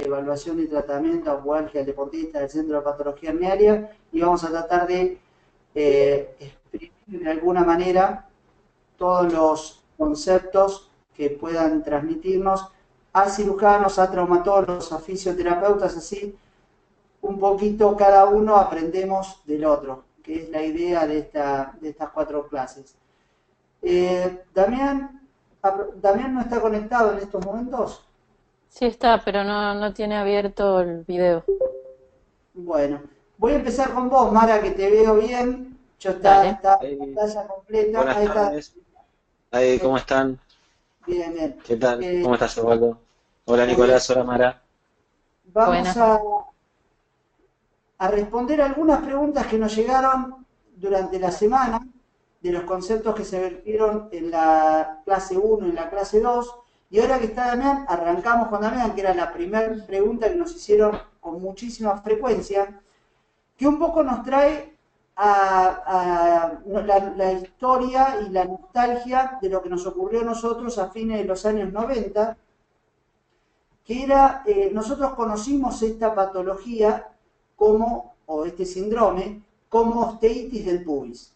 evaluación y tratamiento a pubalgia del deportista del Centro de Patología Herniaria y vamos a tratar de exprimir de alguna manera todos los conceptos que puedan transmitirnos a cirujanos, a traumatólogos, a fisioterapeutas, así un poquito cada uno aprendemos del otro, que es la idea de estas 4 clases. Damián, ¿Damián no está conectado en estos momentos? Sí está, pero no tiene abierto el video. Bueno, voy a empezar con vos, Mara, que te veo bien. Yo Dale. está la pantalla completa. Buenas Ahí está. tardes. ¿Cómo están? Bien, bien. ¿Qué tal? Eh, ¿Cómo estás, Osvaldo? Hola, muy bien. Nicolás. Hola, Mara. Vamos Buenas. a responder algunas preguntas que nos llegaron durante la semana de los conceptos que se vertieron en la clase 1 y en la clase 2. Y ahora que está Damián, arrancamos con Damián, que era la primera pregunta que nos hicieron con muchísima frecuencia, que un poco nos trae a la historia y la nostalgia de lo que nos ocurrió a nosotros a fines de los años 90, que era, nosotros conocimos esta patología como, o este síndrome, como osteitis del pubis.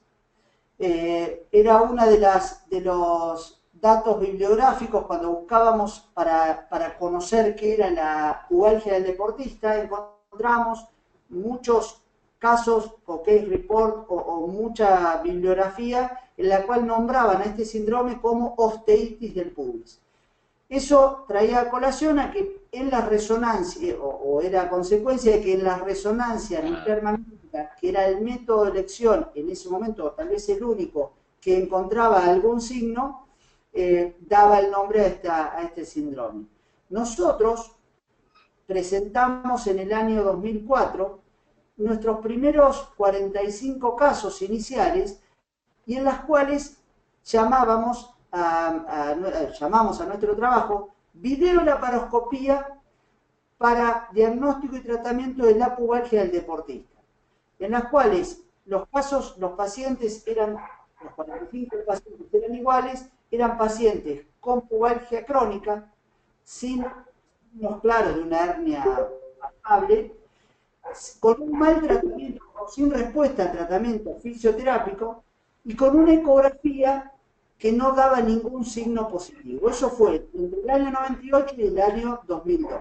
Era una de los datos bibliográficos cuando buscábamos para conocer qué era la pubalgia del deportista, encontramos muchos casos o case report o mucha bibliografía en la cual nombraban a este síndrome como osteitis del pubis. Eso traía a colación a que en la resonancia, o era consecuencia de que en la resonancia nuclear magnética, que era el método de elección en ese momento, tal vez el único, que encontraba algún signo, daba el nombre a este síndrome. Nosotros presentamos en el año 2004 nuestros primeros 45 casos iniciales y en las cuales llamamos llamamos a nuestro trabajo videolaparoscopía para diagnóstico y tratamiento de la pubalgia del deportista, en las cuales los pacientes eran, los 45 pacientes eran iguales, eran pacientes con pubalgia crónica, sin signos claros de una hernia palpable, con un mal tratamiento, sin respuesta al tratamiento fisioterápico y con una ecografía que no daba ningún signo positivo. Eso fue entre el año 98 y el año 2002.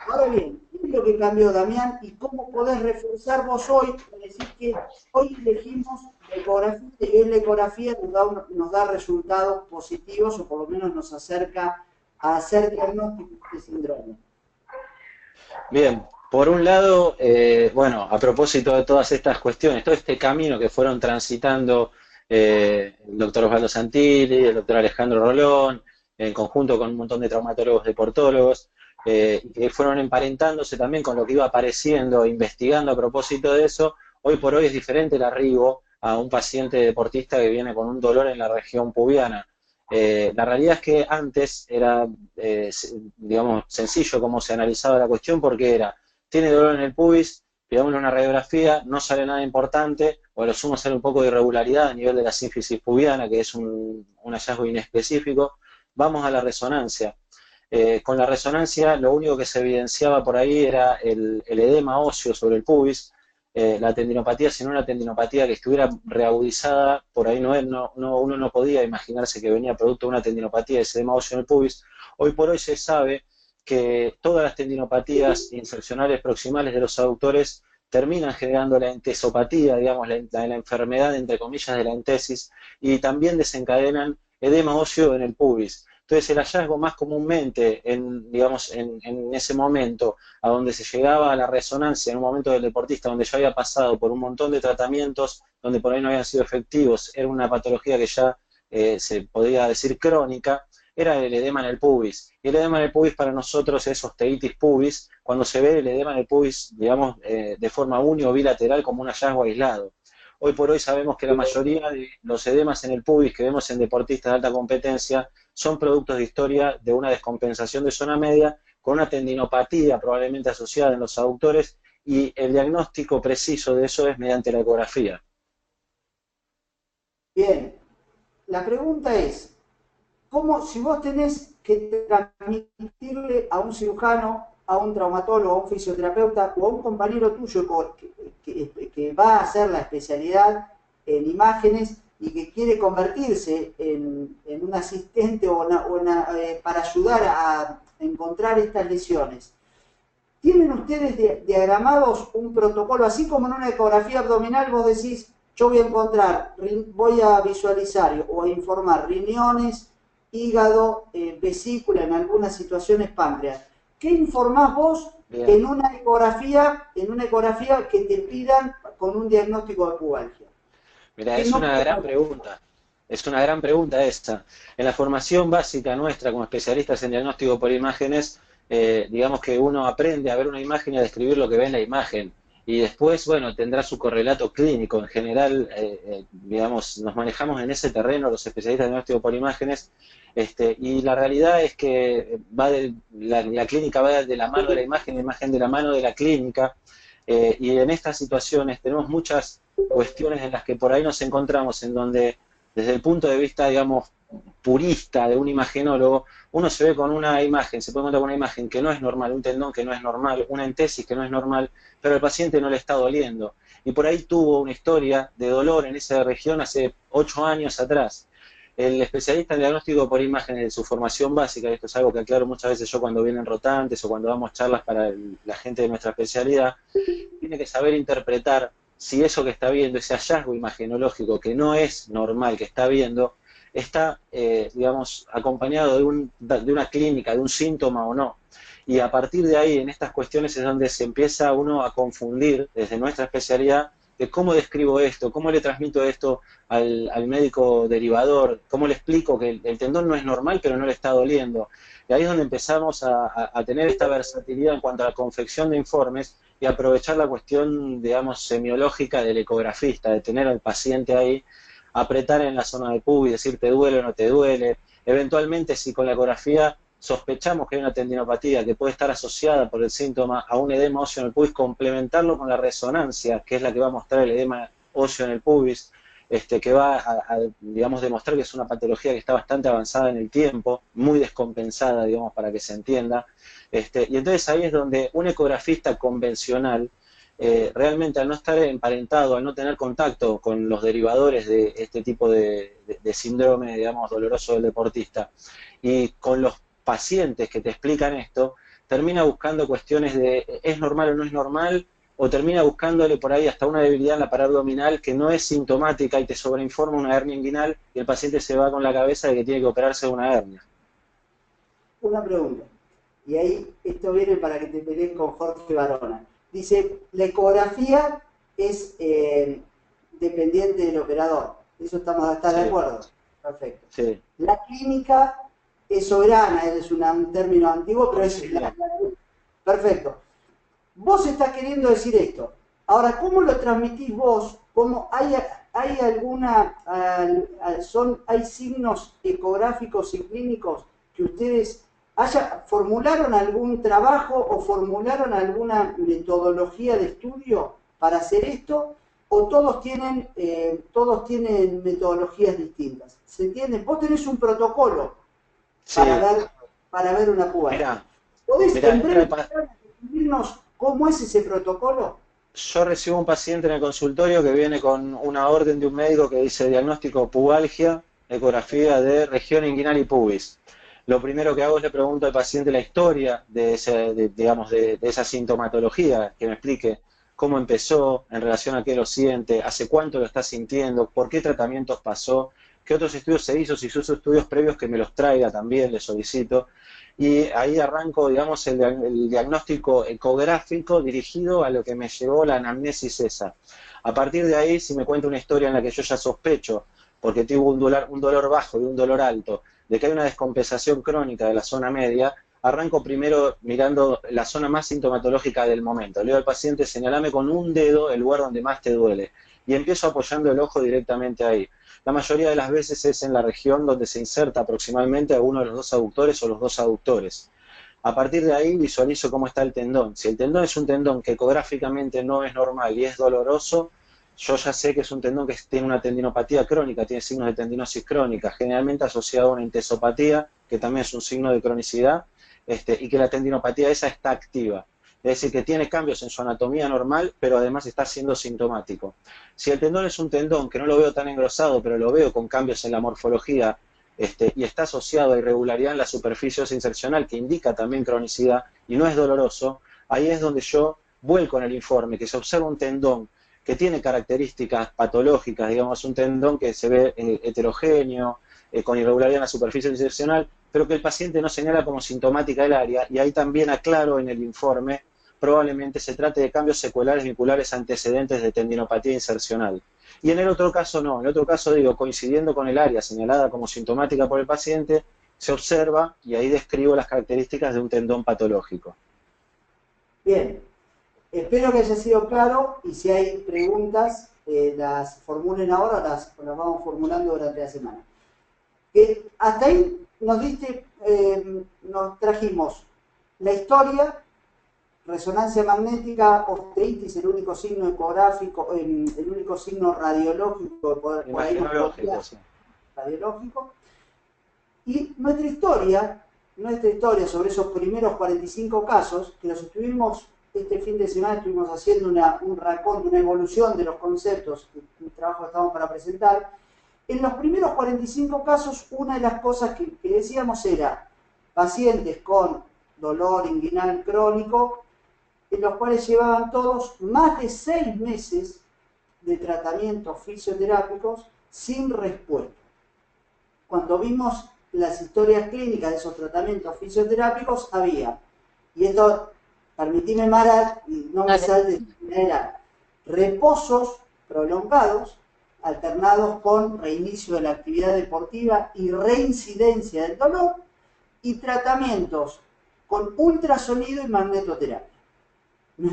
Ahora bien, ¿qué es lo que cambió, Damián? ¿Y cómo podés reforzar vos hoy para decir que hoy elegimos la ecografía y hoy la ecografía nos da resultados positivos o por lo menos nos acerca a hacer diagnóstico de este síndrome? Bien, por un lado, bueno, a propósito de todas estas cuestiones, todo este camino que fueron transitando el doctor Osvaldo Santilli, el doctor Alejandro Rolón, en conjunto con un montón de traumatólogos deportólogos, que fueron emparentándose también con lo que iba apareciendo, investigando a propósito de eso, hoy por hoy es diferente el arribo a un paciente deportista que viene con un dolor en la región pubiana. La realidad es que antes era, digamos, sencillo cómo se analizaba la cuestión porque era, tiene dolor en el pubis, pidámosle una radiografía, no sale nada importante, o a lo sumo sale un poco de irregularidad a nivel de la sínfisis pubiana, que es un hallazgo inespecífico, vamos a la resonancia. Con la resonancia lo único que se evidenciaba por ahí era el edema óseo sobre el pubis, la tendinopatía, sino una tendinopatía que estuviera reagudizada, por ahí uno no podía imaginarse que venía producto de una tendinopatía, ese edema óseo en el pubis. Hoy por hoy se sabe que todas las tendinopatías insercionales proximales de los aductores terminan generando la entesopatía, digamos, la enfermedad, entre comillas, de la entesis, y también desencadenan edema óseo en el pubis. Entonces el hallazgo más comúnmente, digamos, en ese momento, a donde se llegaba a la resonancia en un momento del deportista donde ya había pasado por un montón de tratamientos, donde por ahí no habían sido efectivos, era una patología que ya se podía decir crónica, era el edema en el pubis. Y el edema en el pubis para nosotros es osteitis pubis, cuando se ve el edema en el pubis, digamos, de forma uni o bilateral como un hallazgo aislado. Hoy por hoy sabemos que la mayoría de los edemas en el pubis que vemos en deportistas de alta competencia son productos de historia de una descompensación de zona media con una tendinopatía probablemente asociada en los aductores y el diagnóstico preciso de eso es mediante la ecografía. Bien, la pregunta es, ¿cómo, si vos tenés que transmitirle a un cirujano a un traumatólogo, a un fisioterapeuta o a un compañero tuyo que va a hacer la especialidad en imágenes y que quiere convertirse en un asistente para ayudar a encontrar estas lesiones. ¿Tienen ustedes diagramados un protocolo, así como en una ecografía abdominal vos decís, yo voy a encontrar, voy a visualizar o a informar riñones, hígado, vesícula, en algunas situaciones páncreas? ¿Qué informás vos en una ecografía que te pidan con un diagnóstico de pubalgia? Mira, es una gran pregunta. Es una gran pregunta esta. En la formación básica nuestra como especialistas en diagnóstico por imágenes, digamos que uno aprende a ver una imagen y a describir lo que ve en la imagen. Y después, bueno, tendrá su correlato clínico. En general, digamos, nos manejamos en ese terreno los especialistas en diagnóstico por imágenes. Y la realidad es que la clínica va de la mano de la imagen de la mano de la clínica. Y en estas situaciones tenemos muchas cuestiones en las que por ahí nos encontramos, en donde desde el punto de vista, digamos, purista de un imagenólogo, uno se ve con una imagen, se puede encontrar con una imagen que no es normal, un tendón que no es normal, una entesis que no es normal, pero al paciente no le está doliendo. Y por ahí tuvo una historia de dolor en esa región hace 8 años atrás. El especialista en diagnóstico por imágenes de su formación básica, y esto es algo que aclaro muchas veces yo cuando vienen rotantes o cuando damos charlas para la gente de nuestra especialidad, tiene que saber interpretar si eso que está viendo, ese hallazgo imagenológico que no es normal que está viendo, está, digamos, acompañado de una clínica, de un síntoma o no. Y a partir de ahí, en estas cuestiones es donde se empieza uno a confundir, desde nuestra especialidad, de cómo describo esto, cómo le transmito esto al médico derivador, cómo le explico que el tendón no es normal pero no le está doliendo. Y ahí es donde empezamos a tener esta versatilidad en cuanto a la confección de informes y aprovechar la cuestión, digamos, semiológica del ecografista, de tener al paciente ahí, apretar en la zona de pubis, decir te duele o no te duele. Eventualmente, si con la ecografía sospechamos que hay una tendinopatía que puede estar asociada por el síntoma a un edema óseo en el pubis, complementarlo con la resonancia, que es la que va a mostrar el edema óseo en el pubis, que va digamos, demostrar que es una patología que está bastante avanzada en el tiempo, muy descompensada, digamos, para que se entienda. Y entonces ahí es donde un ecografista convencional, realmente al no estar emparentado, al no tener contacto con los derivadores de este tipo de síndrome, digamos, doloroso del deportista, y con los pacientes que te explican esto, termina buscando cuestiones de ¿es normal o no es normal? O termina buscándole por ahí hasta una debilidad en la pared abdominal que no es sintomática y te sobreinforma una hernia inguinal y el paciente se va con la cabeza de que tiene que operarse de una hernia. Una pregunta, y ahí esto viene para que te pelees con Jorge Barona. Dice, la ecografía es dependiente del operador. ¿Eso estás de acuerdo? Perfecto. Sí. La clínica es soberana, es un término antiguo, pero es perfecto. Vos estás queriendo decir esto. Ahora, ¿cómo lo transmitís vos? ¿Cómo hay hay signos ecográficos y clínicos que ustedes formularon algún trabajo o formularon alguna metodología de estudio para hacer esto? ¿O todos tienen metodologías distintas? ¿Se entiende? Vos tenés un protocolo para ver una pubalgia. ¿Podés en breve describirnos cómo es ese protocolo? Yo recibo un paciente en el consultorio que viene con una orden de un médico que dice diagnóstico pubalgia, ecografía de región inguinal y pubis. Lo primero que hago es le pregunto al paciente la historia de esa sintomatología, que me explique cómo empezó, en relación a qué lo siente, hace cuánto lo está sintiendo, por qué tratamientos pasó, qué otros estudios se hizo, si sus estudios previos que me los traiga también, le solicito. Y ahí arranco, digamos, el diagnóstico ecográfico dirigido a lo que me llevó la anamnesis esa. A partir de ahí, si me cuenta una historia en la que yo ya sospecho, porque tuvo un dolor bajo y un dolor alto, de que hay una descompensación crónica de la zona media, arranco primero mirando la zona más sintomatológica del momento. Le digo al paciente, señalame con un dedo el lugar donde más te duele. Y empiezo apoyando el ojo directamente ahí. La mayoría de las veces es en la región donde se inserta aproximadamente a uno de los dos aductores o los dos aductores. A partir de ahí visualizo cómo está el tendón. Si el tendón es un tendón que ecográficamente no es normal y es doloroso, yo ya sé que es un tendón que tiene una tendinopatía crónica, tiene signos de tendinosis crónica, generalmente asociado a una intesopatía, que también es un signo de cronicidad, y que la tendinopatía esa está activa. Es decir, que tiene cambios en su anatomía normal, pero además está siendo sintomático. Si el tendón es un tendón que no lo veo tan engrosado, pero lo veo con cambios en la morfología, y está asociado a irregularidad en la superficie insercional, que indica también cronicidad, y no es doloroso, ahí es donde yo vuelco en el informe, que se observa un tendón que tiene características patológicas, digamos, un tendón que se ve heterogéneo, con irregularidad en la superficie insercional, pero que el paciente no señala como sintomática el área, y ahí también aclaro en el informe, probablemente se trate de cambios seculares vinculares antecedentes de tendinopatía insercional. Y en el otro caso no, en el otro caso digo, coincidiendo con el área señalada como sintomática por el paciente, se observa y ahí describo las características de un tendón patológico. Bien, espero que haya sido claro y si hay preguntas, las formulen ahora o las vamos formulando durante la semana. Hasta ahí nos trajimos la historia, resonancia magnética, osteitis, el único signo ecográfico, el único signo radiológico, por ahí radiológico. Y nuestra historia sobre esos primeros 45 casos, que los estuvimos, este fin de semana estuvimos haciendo un raconto, una evolución de los conceptos, un trabajo que estamos para presentar. En los primeros 45 casos, una de las cosas que decíamos era pacientes con dolor inguinal crónico, en los cuales llevaban todos más de 6 meses de tratamientos fisioterápicos sin respuesta. Cuando vimos las historias clínicas de esos tratamientos fisioterápicos, había, y esto, permitime Mara, no me salte, era reposos prolongados, alternados con reinicio de la actividad deportiva y reincidencia del dolor, y tratamientos con ultrasonido y magnetoterapia.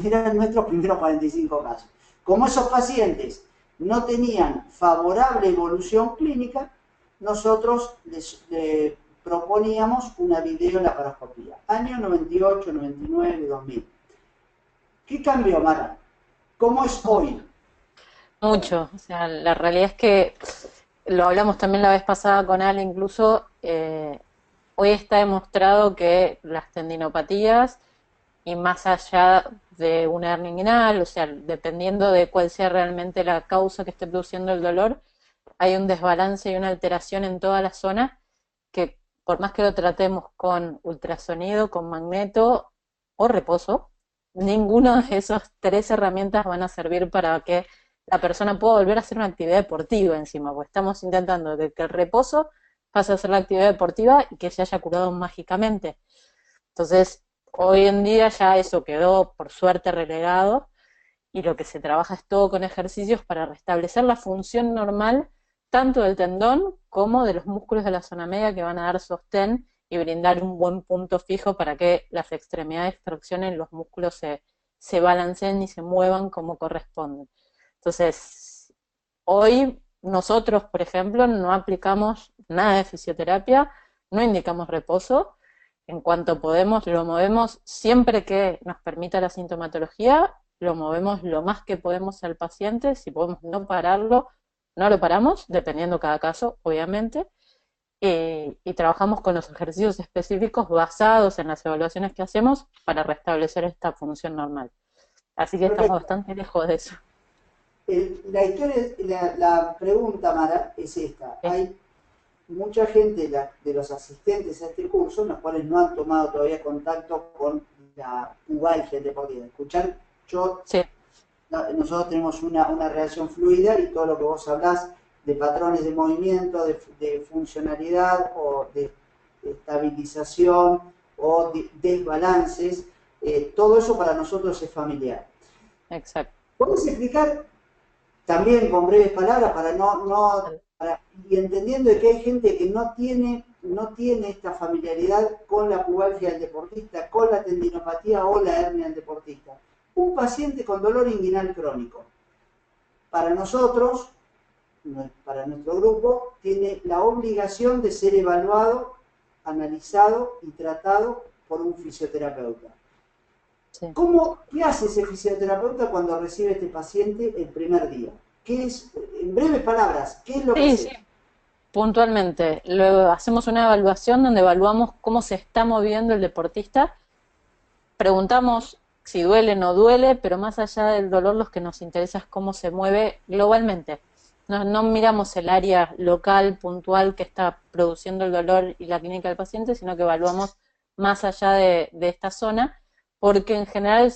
Eran nuestros primeros 45 casos. Como esos pacientes no tenían favorable evolución clínica, nosotros les proponíamos una videolaparoscopía. Año 98, 99, 2000. ¿Qué cambió, Mara? ¿Cómo es hoy? Mucho. O sea, la realidad es que lo hablamos también la vez pasada con Ale, incluso hoy está demostrado que las tendinopatías, y más allá de una hernia inguinal, o sea, dependiendo de cuál sea realmente la causa que esté produciendo el dolor, hay un desbalance y una alteración en toda la zona que por más que lo tratemos con ultrasonido, con magneto o reposo, ninguna de esas 3 herramientas van a servir para que la persona pueda volver a hacer una actividad deportiva encima, porque estamos intentando que el reposo pase a ser la actividad deportiva y que se haya curado mágicamente. Entonces, hoy en día ya eso quedó por suerte relegado y lo que se trabaja es todo con ejercicios para restablecer la función normal tanto del tendón como de los músculos de la zona media que van a dar sostén y brindar un buen punto fijo para que las extremidades traccionen, los músculos se balanceen y se muevan como corresponden. Entonces, hoy nosotros, por ejemplo, no aplicamos nada de fisioterapia, no indicamos reposo. En cuanto podemos, lo movemos siempre que nos permita la sintomatología, lo movemos lo más que podemos al paciente, si podemos no pararlo, no lo paramos, dependiendo cada caso, obviamente, y trabajamos con los ejercicios específicos basados en las evaluaciones que hacemos para restablecer esta función normal. Así que estamos bastante lejos de eso. La pregunta, Mara, es esta. Sí. Hay mucha gente de los asistentes a este curso, en los cuales no han tomado todavía contacto con la pubalgia deportiva. Escuchar, sí. Nosotros tenemos una relación fluida y todo lo que vos hablás de patrones de movimiento, de funcionalidad o de estabilización o de desbalances, todo eso para nosotros es familiar. Exacto. ¿Podés explicar también con breves palabras y entendiendo de que hay gente que no tiene esta familiaridad con la pubalgia del deportista, con la tendinopatía o la hernia del deportista? Un paciente con dolor inguinal crónico, para nosotros, para nuestro grupo, tiene la obligación de ser evaluado, analizado y tratado por un fisioterapeuta. Sí. ¿Qué hace ese fisioterapeuta cuando recibe a este paciente el primer día? ¿Qué es, en breves palabras, qué es lo que hace? puntualmente, luego hacemos una evaluación donde evaluamos cómo se está moviendo el deportista, preguntamos si duele o no duele, pero más allá del dolor lo que nos interesa es cómo se mueve globalmente. No miramos el área local, puntual, que está produciendo el dolor y la clínica del paciente, sino que evaluamos más allá de esta zona, porque en general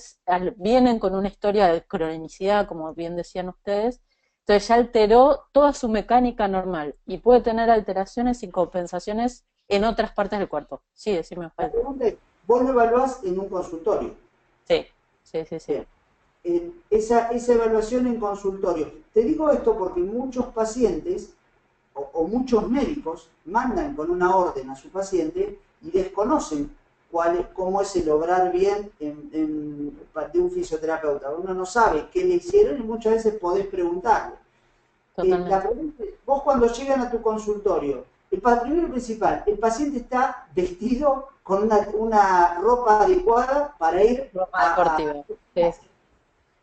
vienen con una historia de cronicidad, como bien decían ustedes, entonces ya alteró toda su mecánica normal y puede tener alteraciones y compensaciones en otras partes del cuerpo. Sí, decime, La Juan. pregunta es, vos lo evaluás en un consultorio. Sí, sí, sí, sí. Bien. Esa evaluación en consultorio. Te digo esto porque muchos pacientes o muchos médicos mandan con una orden a su paciente y desconocen cómo es el obrar bien de un fisioterapeuta. Uno no sabe qué le hicieron y muchas veces podés preguntarle. La pregunta es, vos cuando llegan a tu consultorio, primero y principal, el paciente está vestido con una ropa adecuada para ir Ropa deportiva. Sí.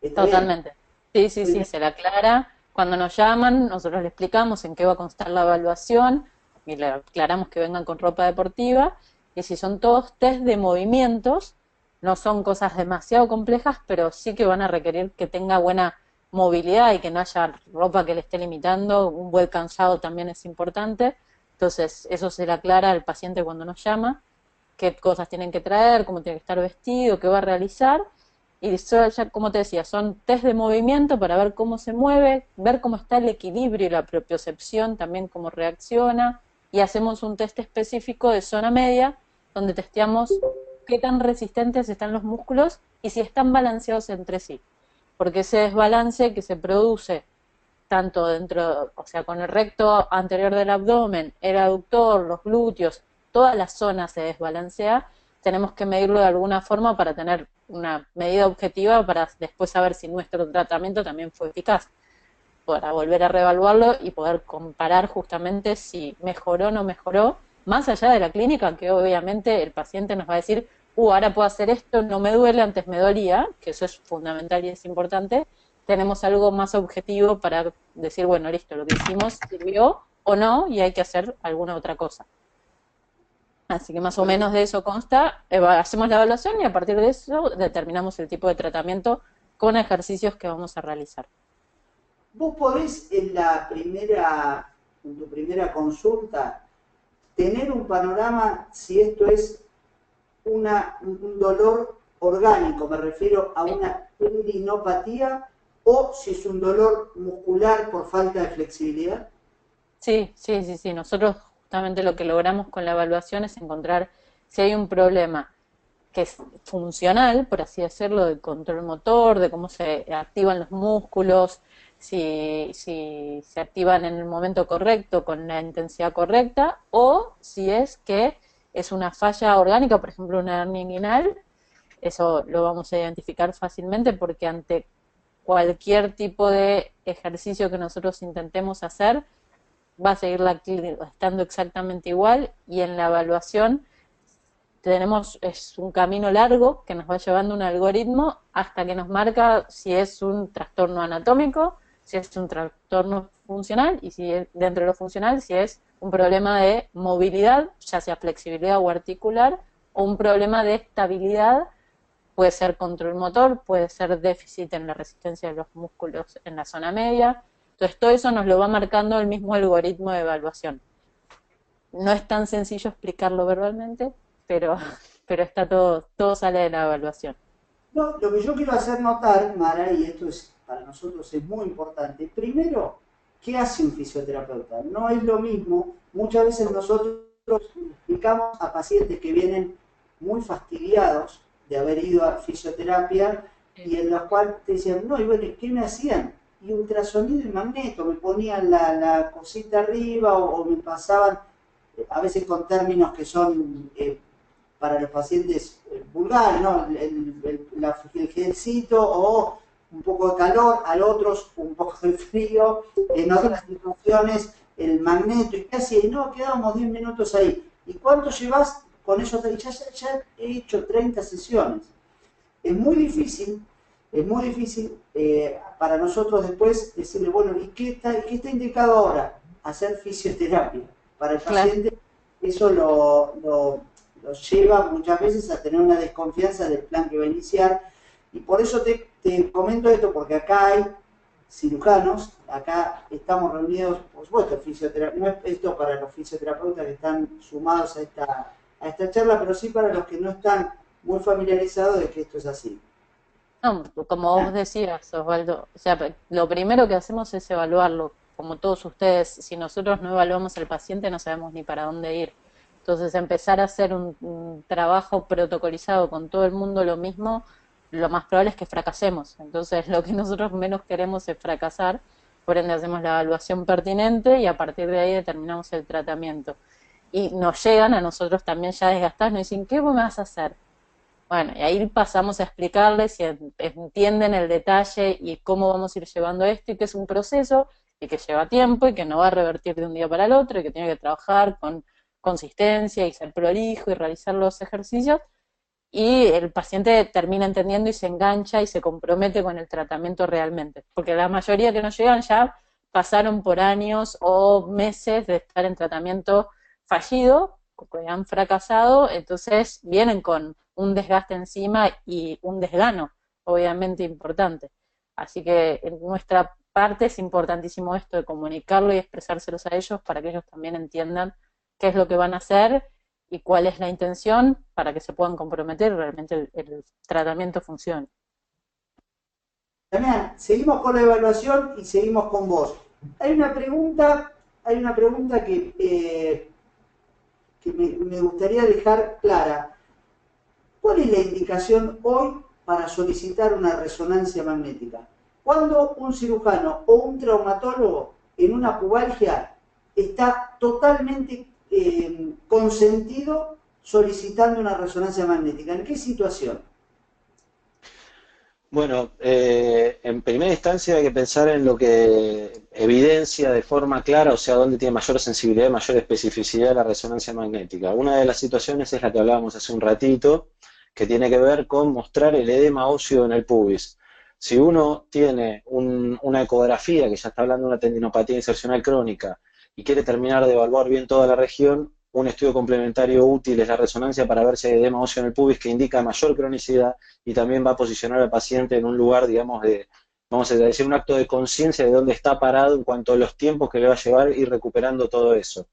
¿Está Totalmente. bien? Sí, sí, sí, se le aclara. Cuando nos llaman, nosotros le explicamos en qué va a constar la evaluación y le aclaramos que vengan con ropa deportiva. Y si son todos test de movimientos, no son cosas demasiado complejas, pero sí que van a requerir que tenga buena movilidad y que no haya ropa que le esté limitando. Un buen cansado también es importante. Entonces, eso se le aclara al paciente cuando nos llama, qué cosas tienen que traer, cómo tiene que estar vestido, qué va a realizar. Y eso ya, como te decía, son test de movimiento para ver cómo se mueve, ver cómo está el equilibrio y la propiocepción, también cómo reacciona, y hacemos un test específico de zona media, donde testeamos qué tan resistentes están los músculos y si están balanceados entre sí. Porque ese desbalance que se produce tanto dentro, o sea, con el recto anterior del abdomen, el aductor, los glúteos, toda la zona se desbalancea, tenemos que medirlo de alguna forma para tener una medida objetiva para después saber si nuestro tratamiento también fue eficaz, para volver a reevaluarlo y poder comparar justamente si mejoró o no mejoró, más allá de la clínica, que obviamente el paciente nos va a decir, ahora puedo hacer esto, no me duele, antes me dolía, que eso es fundamental y es importante. Tenemos algo más objetivo para decir, bueno, listo, lo que hicimos sirvió o no y hay que hacer alguna otra cosa. Así que más o menos de eso consta, hacemos la evaluación y a partir de eso determinamos el tipo de tratamiento con ejercicios que vamos a realizar. Vos podés en tu primera consulta, tener un panorama si esto es un dolor orgánico, me refiero a una tendinopatía, o si es un dolor muscular por falta de flexibilidad. Sí, sí, sí, sí. Nosotros justamente lo que logramos con la evaluación es encontrar si hay un problema que es funcional, por así decirlo, de control motor, de cómo se activan los músculos, si se activan en el momento correcto, con la intensidad correcta, o si es que es una falla orgánica, por ejemplo, una hernia inguinal. Eso lo vamos a identificar fácilmente porque ante cualquier tipo de ejercicio que nosotros intentemos hacer, va a seguir la clínica estando exactamente igual, y en la evaluación es un camino largo que nos va llevando un algoritmo hasta que nos marca si es un trastorno anatómico, si es un trastorno funcional y si es, dentro de lo funcional, si es un problema de movilidad, ya sea flexibilidad o articular, o un problema de estabilidad, puede ser control motor, puede ser déficit en la resistencia de los músculos en la zona media. Entonces todo eso nos lo va marcando el mismo algoritmo de evaluación. No es tan sencillo explicarlo verbalmente, pero está todo sale de la evaluación. No, lo que yo quiero hacer notar, Mara, y esto para nosotros es muy importante, primero, ¿qué hace un fisioterapeuta? No es lo mismo, muchas veces nosotros explicamos a pacientes que vienen muy fastidiados de haber ido a fisioterapia y en los cuales te decían, no, y bueno, ¿qué me hacían? Y ultrasonido y magneto, me ponían la cosita arriba o me pasaban, a veces con términos que son para los pacientes vulgares, ¿no? El gelcito o un poco de calor, a otros un poco de frío, en otras situaciones el magneto, y casi no, quedábamos 10 minutos ahí. ¿Y cuánto llevas con eso? Ya he hecho 30 sesiones. Es muy difícil para nosotros después decirle, bueno, ¿y qué está indicado ahora? hacer fisioterapia. Para el Claro. paciente eso lo lleva muchas veces a tener una desconfianza del plan que va a iniciar. Y por eso te comento esto, porque acá hay cirujanos, acá estamos reunidos, por supuesto, no es esto para los fisioterapeutas que están sumados a esta charla, pero sí para los que no están muy familiarizados de que esto es así. No, como vos decías, Osvaldo, o sea, lo primero que hacemos es evaluarlo, como todos ustedes. Si nosotros no evaluamos al paciente, no sabemos ni para dónde ir. Entonces, empezar a hacer un trabajo protocolizado con todo el mundo lo mismo, lo más probable es que fracasemos. Entonces, lo que nosotros menos queremos es fracasar, por ende hacemos la evaluación pertinente y a partir de ahí determinamos el tratamiento. Y nos llegan a nosotros también ya desgastados, nos dicen, ¿qué vos me vas a hacer? Bueno, y ahí pasamos a explicarles y entienden el detalle y cómo vamos a ir llevando esto y que es un proceso y que lleva tiempo y que no va a revertir de un día para el otro y que tiene que trabajar con consistencia y ser prolijo y realizar los ejercicios y el paciente termina entendiendo y se engancha y se compromete con el tratamiento realmente, porque la mayoría que nos llegan ya pasaron por años o meses de estar en tratamiento fallido, porque han fracasado, entonces vienen con un desgaste encima y un desgano, obviamente importante. Así que en nuestra parte es importantísimo esto de comunicarlo y expresárselos a ellos para que ellos también entiendan qué es lo que van a hacer y cuál es la intención para que se puedan comprometer y realmente el tratamiento funcione. Damián, seguimos con la evaluación y seguimos con vos. Hay una pregunta que me gustaría dejar clara. ¿Cuál es la indicación hoy para solicitar una resonancia magnética? Cuando un cirujano o un traumatólogo en una pubalgia está totalmente consentido solicitando una resonancia magnética. ¿En qué situación? Bueno, en primera instancia hay que pensar en lo que evidencia de forma clara, o sea, dónde tiene mayor sensibilidad, mayor especificidad la resonancia magnética. Una de las situaciones es la que hablábamos hace un ratito, que tiene que ver con mostrar el edema óseo en el pubis. Si uno tiene una ecografía, que ya está hablando de una tendinopatía insercional crónica, y quiere terminar de evaluar bien toda la región, un estudio complementario útil es la resonancia para ver si hay edema óseo en el pubis, que indica mayor cronicidad y también va a posicionar al paciente en un lugar, digamos, vamos a decir, un acto de conciencia de dónde está parado en cuanto a los tiempos que le va a llevar ir recuperando todo eso.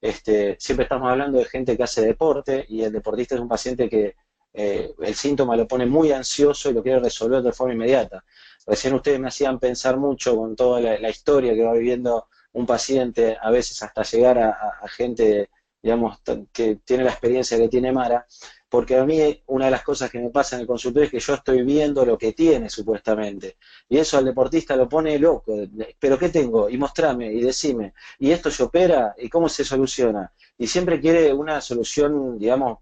Siempre estamos hablando de gente que hace deporte y el deportista es un paciente que el síntoma lo pone muy ansioso y lo quiere resolver de forma inmediata. Recién ustedes me hacían pensar mucho con toda la historia que va viviendo un paciente, a veces hasta llegar a gente, digamos, que tiene la experiencia que tiene Mara, porque a mí una de las cosas que me pasa en el consultorio es que yo estoy viendo lo que tiene supuestamente, y eso al deportista lo pone loco, pero ¿qué tengo? Y mostrame, y decime, ¿y esto se opera? ¿Y cómo se soluciona? Y siempre quiere una solución, digamos,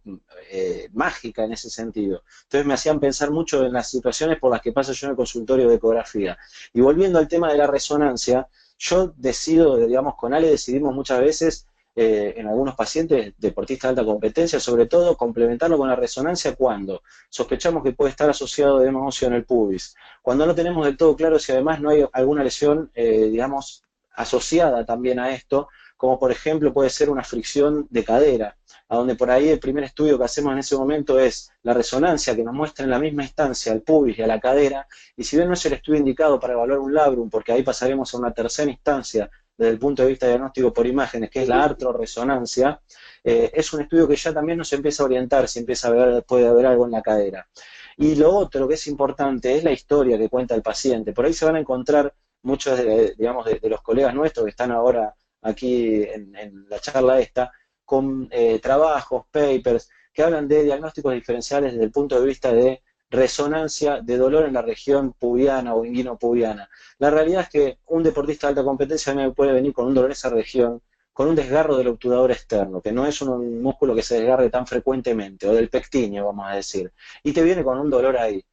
mágica en ese sentido. Entonces me hacían pensar mucho en las situaciones por las que paso yo en el consultorio de ecografía. Y volviendo al tema de la resonancia, yo decido, digamos, con Ale decidimos muchas veces en algunos pacientes deportistas de alta competencia, sobre todo complementarlo con la resonancia cuando sospechamos que puede estar asociado de edema óseo en el pubis, cuando no tenemos del todo claro si además no hay alguna lesión, digamos, asociada también a esto, como por ejemplo puede ser una fricción de cadera, a donde por ahí el primer estudio que hacemos en ese momento es la resonancia que nos muestra en la misma instancia al pubis y a la cadera, y si bien no es el estudio indicado para evaluar un labrum, porque ahí pasaremos a una tercera instancia desde el punto de vista diagnóstico por imágenes, que es la artroresonancia, es un estudio que ya también nos empieza a orientar si empieza a ver, puede haber algo en la cadera. Y lo otro que es importante es la historia que cuenta el paciente. Por ahí se van a encontrar muchos, digamos, de los colegas nuestros que están ahora aquí en la charla esta, con trabajos, papers, que hablan de diagnósticos diferenciales desde el punto de vista de resonancia de dolor en la región pubiana o inguinopubiana. La realidad es que un deportista de alta competencia me puede venir con un dolor en esa región, con un desgarro del obturador externo, que no es un músculo que se desgarre tan frecuentemente, o del pectíneo, vamos a decir, y te viene con un dolor ahí,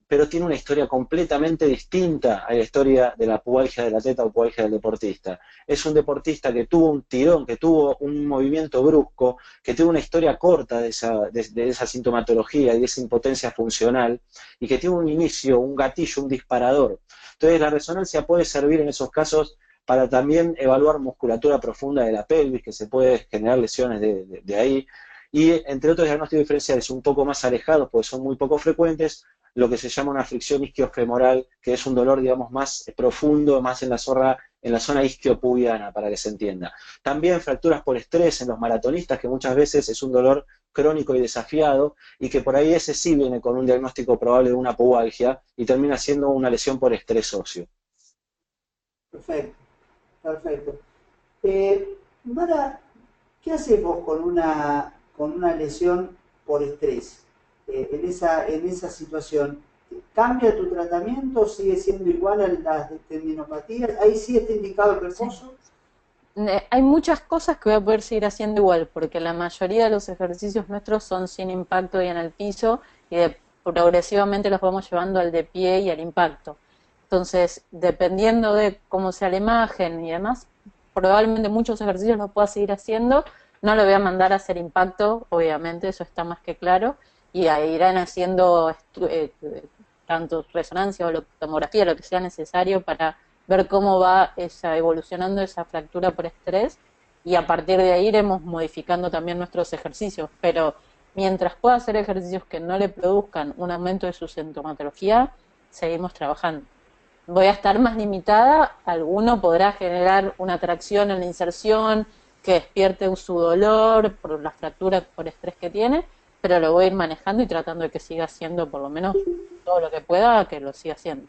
pero tiene una historia completamente distinta a la historia de la pubalgia del atleta o pubalgia del deportista. Es un deportista que tuvo un tirón, que tuvo un movimiento brusco, que tuvo una historia corta de esa sintomatología y de esa impotencia funcional, y que tiene un inicio, un gatillo, un disparador. Entonces la resonancia puede servir en esos casos para también evaluar musculatura profunda de la pelvis, que se puede generar lesiones de ahí, y entre otros diagnósticos diferenciales un poco más alejados, porque son muy poco frecuentes, lo que se llama una fricción isquiofemoral, que es un dolor, digamos, más profundo, más en la zona isquiopubiana, para que se entienda. También fracturas por estrés en los maratonistas, que muchas veces es un dolor crónico y desafiado, y que por ahí ese sí viene con un diagnóstico probable de una pubalgia, y termina siendo una lesión por estrés óseo. Perfecto, perfecto. Mara, ¿qué haces vos con una lesión por estrés? En esa situación, ¿cambia tu tratamiento? ¿Sigue siendo igual a las tendinopatías? ¿Ahí sí está indicado el Sí. reposo? Hay muchas cosas que voy a poder seguir haciendo igual, porque la mayoría de los ejercicios nuestros son sin impacto y en el piso, y progresivamente los vamos llevando al de pie y al impacto. Entonces, dependiendo de cómo sea la imagen y demás, probablemente muchos ejercicios los pueda seguir haciendo. No lo voy a mandar a hacer impacto, obviamente, eso está más que claro, y irán haciendo tanto resonancia o tomografía, lo que sea necesario para ver cómo va evolucionando esa fractura por estrés, y a partir de ahí iremos modificando también nuestros ejercicios, pero mientras pueda hacer ejercicios que no le produzcan un aumento de su sintomatología, seguimos trabajando. Voy a estar más limitada, alguno podrá generar una tracción en la inserción que despierte su dolor por la fractura por estrés que tiene, pero lo voy a ir manejando y tratando de que siga haciendo por lo menos todo lo que pueda, que lo siga haciendo.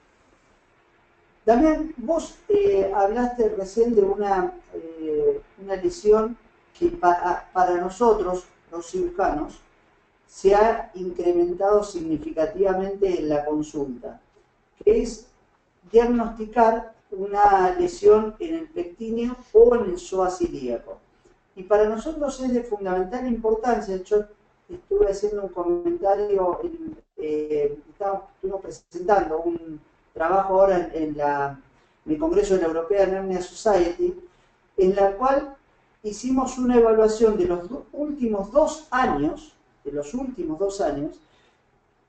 Damián, vos hablaste recién de una lesión que para nosotros, los cirujanos, se ha incrementado significativamente en la consulta, que es diagnosticar una lesión en el pectíneo o en el psoas ilíaco. Y para nosotros es de fundamental importancia. Yo estuve haciendo un comentario, estuvimos presentando un trabajo ahora en el Congreso de la European Hernia Society, en la cual hicimos una evaluación de los últimos 2 años,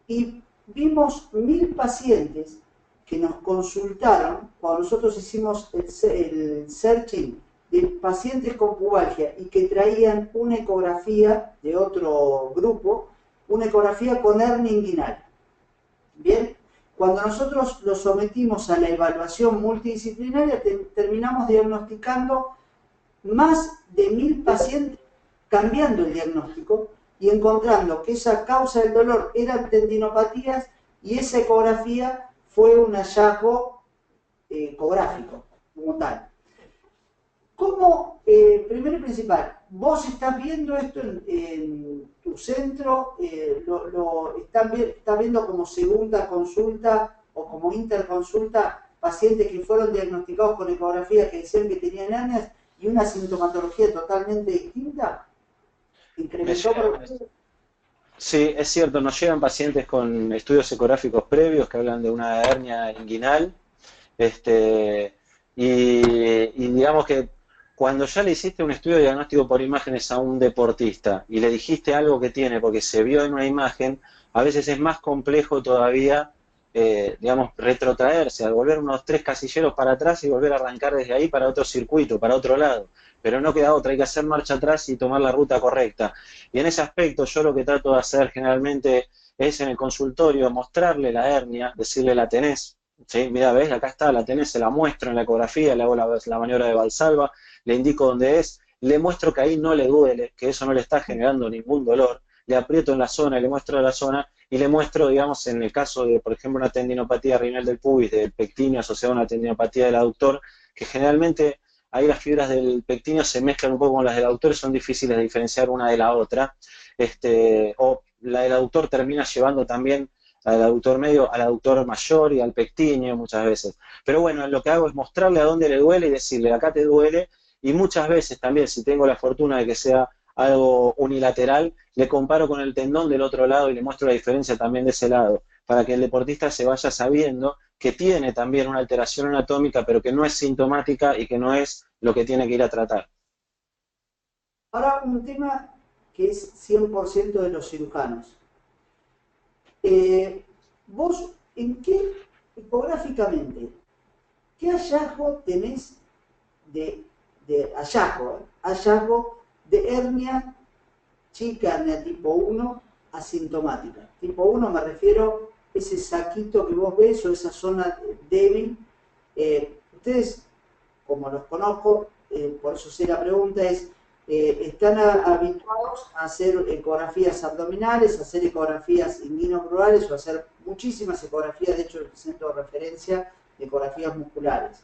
y vimos 1000 pacientes que nos consultaron cuando nosotros hicimos el searching de pacientes con pubalgia y que traían una ecografía de otro grupo, una ecografía con hernia inguinal. Bien, cuando nosotros lo sometimos a la evaluación multidisciplinaria, terminamos diagnosticando más de 1000 pacientes, cambiando el diagnóstico y encontrando que esa causa del dolor eran tendinopatías, y esa ecografía fue un hallazgo ecográfico como tal. ¿Cómo, primero y principal, vos estás viendo esto en tu centro? ¿Estás viendo como segunda consulta o como interconsulta pacientes que fueron diagnosticados con ecografía que decían que tenían hernias y una sintomatología totalmente distinta? ¿Incrementó por ustedes? Sí, es cierto, nos llegan pacientes con estudios ecográficos previos que hablan de una hernia inguinal, este, y digamos que cuando ya le hiciste un estudio diagnóstico por imágenes a un deportista y le dijiste algo que tiene porque se vio en una imagen, a veces es más complejo todavía, digamos, retrotraerse, al volver unos 3 casilleros para atrás y volver a arrancar desde ahí para otro circuito, para otro lado. Pero no queda otra, hay que hacer marcha atrás y tomar la ruta correcta. Y en ese aspecto yo lo que trato de hacer generalmente es en el consultorio mostrarle la hernia, decirle la tenés, ¿sí? Mira, ves, acá está, la tenés, se la muestro en la ecografía, le hago la maniobra de Valsalva, le indico dónde es, le muestro que ahí no le duele, que eso no le está generando ningún dolor, le aprieto en la zona, le muestro la zona y le muestro, digamos, en el caso de, por ejemplo, una tendinopatía renal del pubis, del pectíneo asociada a una tendinopatía del aductor, que generalmente ahí las fibras del pectíneo se mezclan un poco con las del aductor y son difíciles de diferenciar una de la otra, o la del aductor termina llevando también al aductor medio, al aductor mayor y al pectíneo muchas veces. Pero bueno, lo que hago es mostrarle a dónde le duele y decirle, acá te duele, y muchas veces también, si tengo la fortuna de que sea algo unilateral, le comparo con el tendón del otro lado y le muestro la diferencia también de ese lado, para que el deportista se vaya sabiendo que tiene también una alteración anatómica, pero que no es sintomática y que no es lo que tiene que ir a tratar. Ahora, un tema que es 100% de los cirujanos. ¿Vos ecográficamente, qué hallazgo tenés de hallazgo, hallazgo de hernia chica, hernia tipo 1, asintomática. Tipo 1 me refiero a ese saquito que vos ves o esa zona débil. Ustedes, como los conozco, por eso sé la pregunta, es, están habituados a hacer ecografías abdominales, a hacer ecografías inguinocrurales o a hacer muchísimas ecografías, de hecho el centro de referencia de ecografías musculares.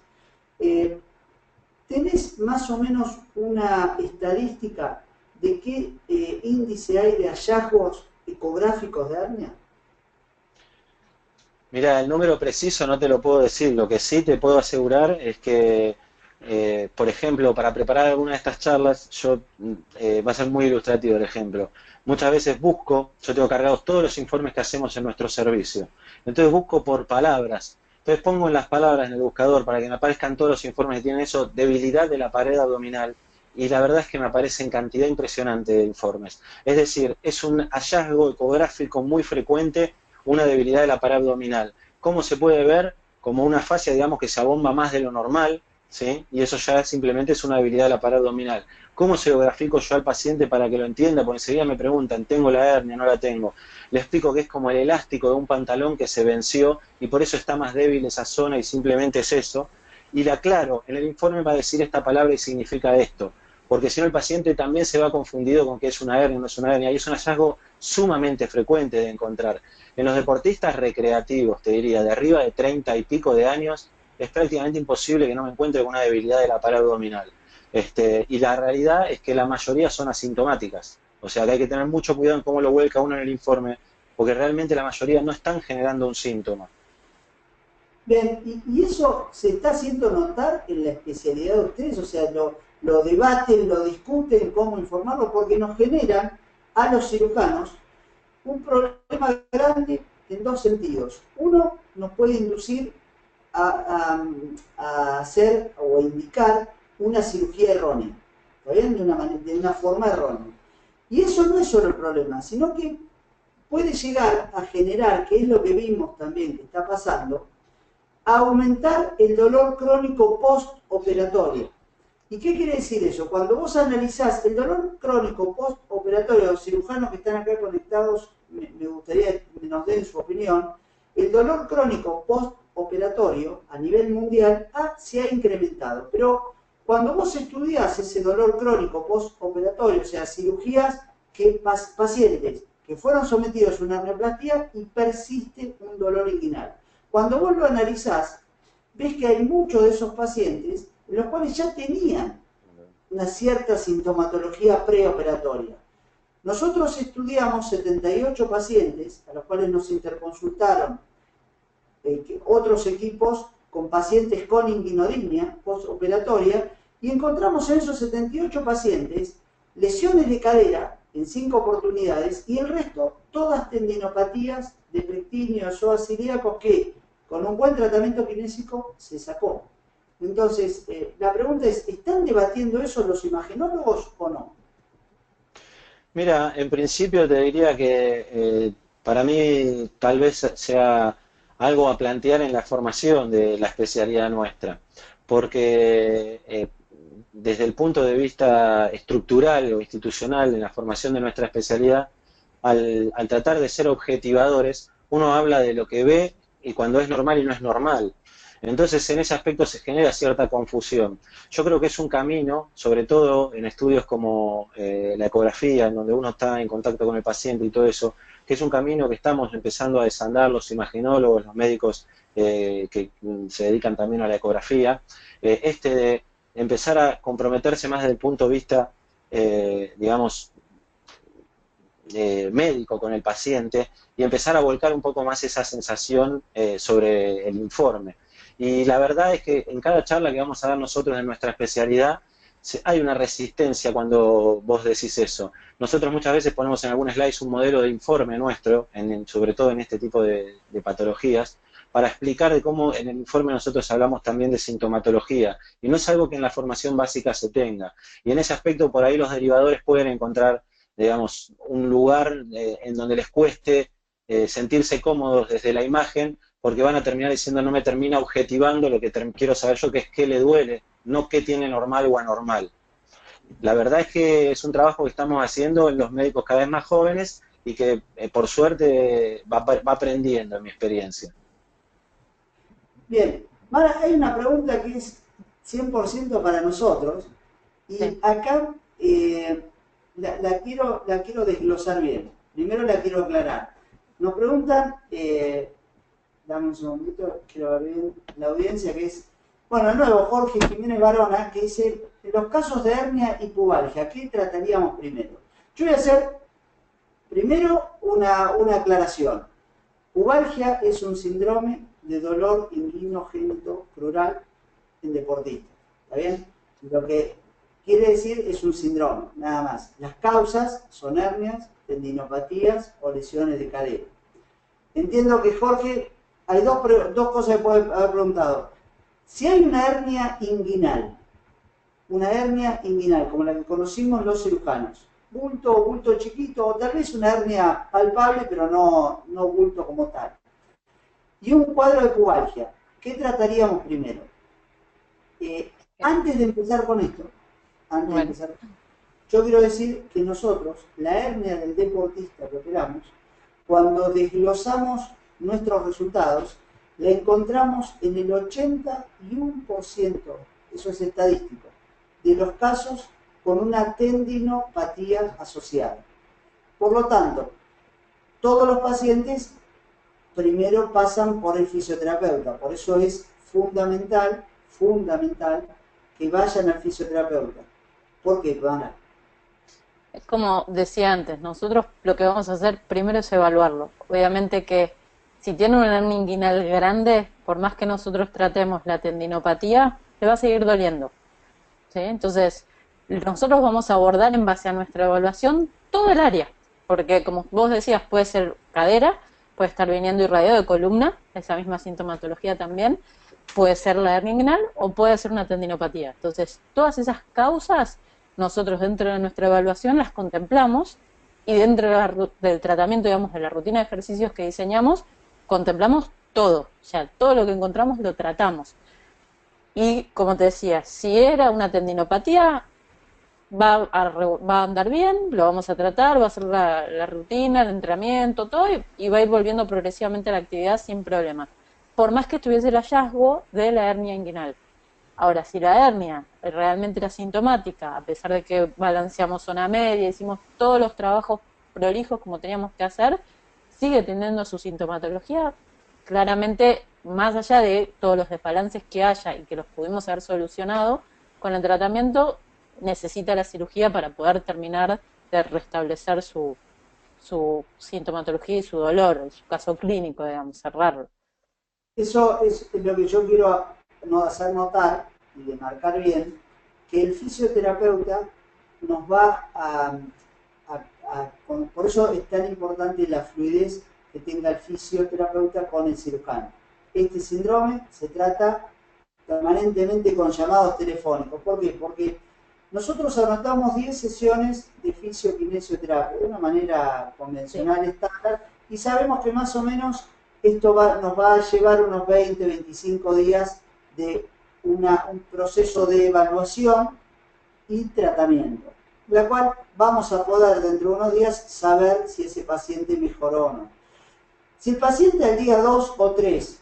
¿Tenés más o menos una estadística de qué índice hay de hallazgos ecográficos de hernia? Mira, el número preciso no te lo puedo decir, lo que sí te puedo asegurar es que, por ejemplo, para preparar alguna de estas charlas, va a ser muy ilustrativo el ejemplo. Muchas veces yo tengo cargados todos los informes que hacemos en nuestro servicio, entonces busco por palabras. Entonces pongo en las palabras en el buscador para que me aparezcan todos los informes que tienen eso, debilidad de la pared abdominal, y la verdad es que me aparecen cantidad impresionante de informes. Es decir, es un hallazgo ecográfico muy frecuente, una debilidad de la pared abdominal. ¿Cómo se puede ver? Como una fascia, digamos, que se abomba más de lo normal, ¿sí? Y eso ya simplemente es una debilidad de la pared abdominal. ¿Cómo se lo grafico yo al paciente para que lo entienda? Porque enseguida me preguntan, ¿tengo la hernia? ¿No la tengo? Le explico que es como el elástico de un pantalón que se venció y por eso está más débil esa zona y simplemente es eso. Y le aclaro, en el informe va a decir esta palabra y significa esto, porque si no el paciente también se va confundido con que es una hernia o no es una hernia, y es un hallazgo sumamente frecuente de encontrar. En los deportistas recreativos, te diría, de arriba de 30 y pico de años, es prácticamente imposible que no me encuentre con una debilidad de la pared abdominal. Y la realidad es que la mayoría son asintomáticas. O sea que hay que tener mucho cuidado en cómo lo vuelca uno en el informe, porque realmente la mayoría no están generando un síntoma. Bien, y eso se está haciendo notar en la especialidad de ustedes, o sea, lo debaten, lo discuten, cómo informarlo, porque nos generan a los cirujanos un problema grande en dos sentidos. Uno, nos puede inducir a hacer o a indicar una cirugía errónea, ¿está bien? De una forma errónea. Y eso no es solo el problema, sino que puede llegar a generar, que es lo que vimos también que está pasando, a aumentar el dolor crónico postoperatorio. ¿Y qué quiere decir eso? Cuando vos analizás el dolor crónico postoperatorio, los cirujanos que están acá conectados, me gustaría que nos den su opinión, el dolor crónico postoperatorio a nivel mundial se ha incrementado. Pero cuando vos estudiás ese dolor crónico postoperatorio, o sea, cirugías que pacientes que fueron sometidos a una hernioplastia y persiste un dolor inguinal. Cuando vos lo analizás, ves que hay muchos de esos pacientes en los cuales ya tenían una cierta sintomatología preoperatoria. Nosotros estudiamos 78 pacientes, a los cuales nos interconsultaron otros equipos con pacientes con inguinodimia postoperatoria, y encontramos en esos 78 pacientes lesiones de cadera en 5 oportunidades, y el resto, todas tendinopatías de pectíneo, psoas ilíacos, que con un buen tratamiento kinésico se sacó. Entonces, la pregunta es, ¿están debatiendo eso los imagenólogos o no? Mira, en principio te diría que para mí tal vez sea algo a plantear en la formación de la especialidad nuestra, porque desde el punto de vista estructural o institucional en la formación de nuestra especialidad, al tratar de ser objetivadores, uno habla de lo que ve y cuando es normal y no es normal. Entonces, en ese aspecto se genera cierta confusión. Yo creo que es un camino, sobre todo en estudios como la ecografía, en donde uno está en contacto con el paciente y todo eso, que es un camino que estamos empezando a desandar los imaginólogos, los médicos que se dedican también a la ecografía, de empezar a comprometerse más desde el punto de vista, digamos, médico con el paciente y empezar a volcar un poco más esa sensación sobre el informe. Y la verdad es que en cada charla que vamos a dar nosotros en nuestra especialidad, hay una resistencia cuando vos decís eso. Nosotros muchas veces ponemos en algún slide un modelo de informe nuestro, sobre todo en este tipo de patologías, para explicar de cómo en el informe nosotros hablamos también de sintomatología, y no es algo que en la formación básica se tenga. Y en ese aspecto por ahí los derivadores pueden encontrar, digamos, un lugar en donde les cueste sentirse cómodos desde la imagen, porque van a terminar diciendo no me termina objetivando lo que quiero saber yo, que es qué le duele no qué tiene normal o anormal. La verdad es que es un trabajo que estamos haciendo en los médicos cada vez más jóvenes y que por suerte va aprendiendo en mi experiencia. Bien, Mara, hay una pregunta que es 100% para nosotros Sí. y acá la quiero desglosar bien. Primero la quiero aclarar. Nos preguntan, dame un segundito, quiero ver bien la audiencia, que es, bueno, el nuevo Jorge Jiménez Barona, que dice, en los casos de hernia y pubalgia, ¿qué trataríamos primero? Yo voy a hacer primero una aclaración. Pubalgia es un síndrome de dolor inguinogénito crural en deportistas. ¿Está bien? Lo que quiere decir es un síndrome, nada más. Las causas son hernias, tendinopatías o lesiones de cadera. Entiendo que Jorge, hay dos cosas que puede haber preguntado. Si hay una hernia inguinal, como la que conocimos los cirujanos, bulto chiquito, o tal vez una hernia palpable, pero no bulto como tal. Y un cuadro de pubalgia, ¿qué trataríamos primero? Antes de empezar con esto, Bueno, yo quiero decir que nosotros, la hernia del deportista que operamos, cuando desglosamos nuestros resultados, la encontramos en el 81%, eso es estadístico, de los casos con una tendinopatía asociada. Por lo tanto, todos los pacientes primero pasan por el fisioterapeuta, por eso es fundamental que vayan al fisioterapeuta. ¿Por qué van a? es como decía antes, nosotros lo que vamos a hacer primero es evaluarlo. Obviamente que si tiene una hernia inguinal grande, por más que nosotros tratemos la tendinopatía, le va a seguir doliendo. ¿Sí? Entonces, nosotros vamos a abordar en base a nuestra evaluación todo el área, porque como vos decías, puede ser cadera, puede estar viniendo irradiado de columna, esa misma sintomatología también, puede ser la hernia inguinal o puede ser una tendinopatía. Entonces, todas esas causas, nosotros dentro de nuestra evaluación las contemplamos y dentro del tratamiento, digamos, de la rutina de ejercicios que diseñamos, contemplamos todo, o sea, todo lo que encontramos lo tratamos. Y como te decía, si era una tendinopatía, va a andar bien, lo vamos a tratar, va a ser la rutina, el entrenamiento, todo, y va a ir volviendo progresivamente a la actividad sin problema. Por más que estuviese el hallazgo de la hernia inguinal. Ahora, si la hernia realmente era sintomática, a pesar de que balanceamos zona media, hicimos todos los trabajos prolijos como teníamos que hacer, sigue teniendo su sintomatología, claramente, más allá de todos los desbalances que haya y que los pudimos haber solucionado, con el tratamiento necesita la cirugía para poder terminar de restablecer su sintomatología y su dolor, en su caso clínico, digamos, cerrarlo. Eso es lo que yo quiero hacer notar y de marcar bien, que el fisioterapeuta nos va por eso es tan importante la fluidez que tenga el fisioterapeuta con el cirujano. Este síndrome se trata permanentemente con llamados telefónicos. ¿Por qué? Porque nosotros anotamos 10 sesiones de fisioquinesioterapia de una manera convencional, estándar, y sabemos que más o menos esto nos va a llevar unos 20, 25 días de un proceso de evaluación y tratamiento, la cual vamos a poder dentro de unos días saber si ese paciente mejoró o no. Si el paciente al día 2 o 3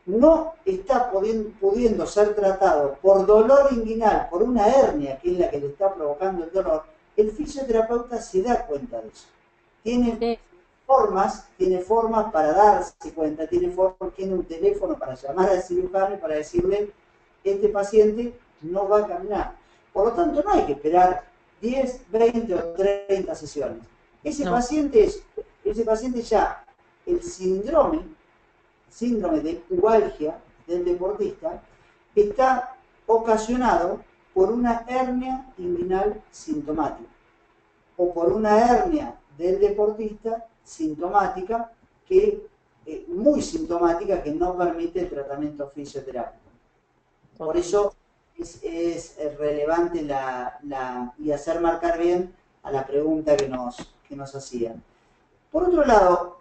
no está pudiendo ser tratado por dolor inguinal, por una hernia que es la que le está provocando el dolor, el fisioterapeuta se da cuenta de eso. Tiene formas para darse cuenta, tiene un teléfono para llamar al cirujano y para decirle, este paciente no va a caminar. Por lo tanto, no hay que esperar 10, 20 o 30 sesiones. Ese paciente ya, el síndrome de pubalgia del deportista está ocasionado por una hernia inguinal sintomática o por una hernia del deportista sintomática muy sintomática que no permite el tratamiento fisioterápico. Por eso es relevante y hacer marcar bien a la pregunta que nos hacían. Por otro lado,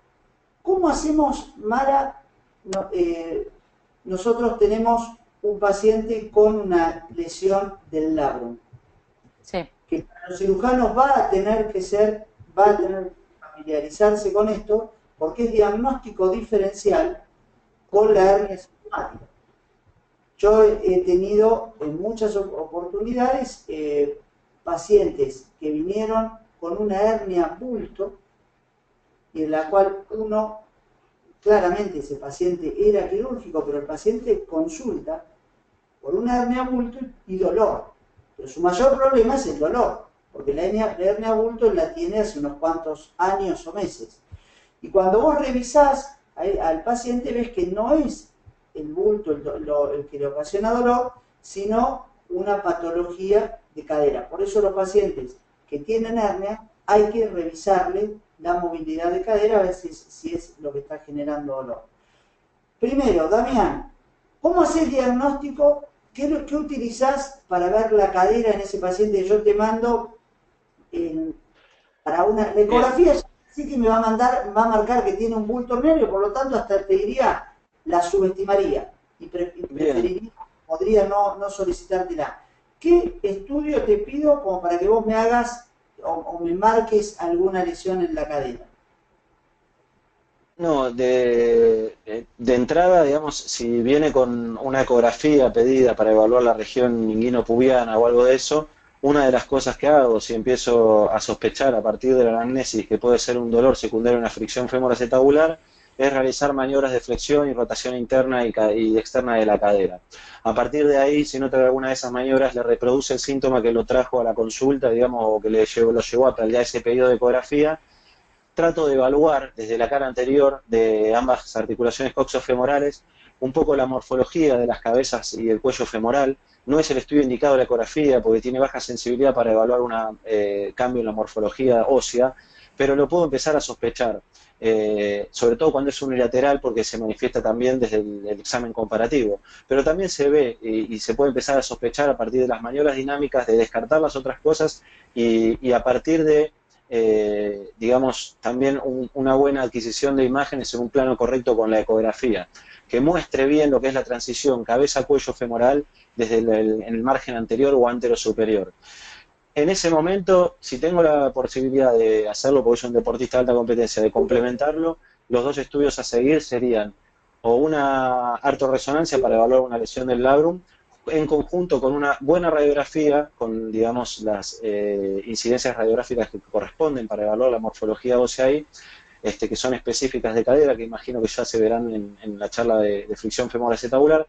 ¿cómo hacemos, Mara? Nosotros tenemos un paciente con una lesión del labrum, Sí, que para los cirujanos va a tener que familiarizarse con esto, porque es diagnóstico diferencial con la hernia sintomática. Yo he tenido en muchas oportunidades pacientes que vinieron con una hernia bulto, y en la cual claramente ese paciente era quirúrgico, pero el paciente consulta por una hernia bulto y dolor. Pero su mayor problema es el dolor, porque la hernia bulto la tiene hace unos cuantos años o meses. Y cuando vos revisás al paciente ves que no es el bulto el que le ocasiona dolor, sino una patología de cadera. Por eso los pacientes que tienen hernia hay que revisarle la movilidad de cadera a ver si es lo que está generando dolor. Primero, Damián, ¿cómo haces diagnóstico? ¿Qué utilizás para ver la cadera en ese paciente? Yo te mando para una ecografía, sí que me va a marcar que tiene un bulto nervio, por lo tanto hasta te diría, la subestimaría y preferiría, podría no solicitártela. ¿Qué estudio te pido como para que vos me hagas o me marques alguna lesión en la cadera? No, de entrada, digamos, si viene con una ecografía pedida para evaluar la región inguino-pubiana o algo de eso, una de las cosas que hago, si empiezo a sospechar a partir de la anamnesis que puede ser un dolor secundario a una fricción femoroacetabular, es realizar maniobras de flexión y rotación interna y externa de la cadera. A partir de ahí, si nota que alguna de esas maniobras le reproduce el síntoma que lo trajo a la consulta, digamos, o que lo llevó a ya ese pedido de ecografía, trato de evaluar desde la cara anterior de ambas articulaciones coxofemorales un poco la morfología de las cabezas y el cuello femoral. No es el estudio indicado de la ecografía porque tiene baja sensibilidad para evaluar un cambio en la morfología ósea, pero lo puedo empezar a sospechar, sobre todo cuando es unilateral porque se manifiesta también desde el examen comparativo. Pero también se ve y se puede empezar a sospechar a partir de las maniobras dinámicas de descartar las otras cosas y a partir de digamos, también una buena adquisición de imágenes en un plano correcto con la ecografía, que muestre bien lo que es la transición cabeza-cuello femoral desde en el margen anterior o antero-superior. En ese momento, si tengo la posibilidad de hacerlo, porque soy un deportista de alta competencia, de complementarlo, los dos estudios a seguir serían o una artorresonancia para evaluar una lesión del labrum, en conjunto con una buena radiografía, con, digamos, las incidencias radiográficas que corresponden para evaluar la morfología ósea ahí, que son específicas de cadera, que imagino que ya se verán en la charla de fricción femoroacetabular,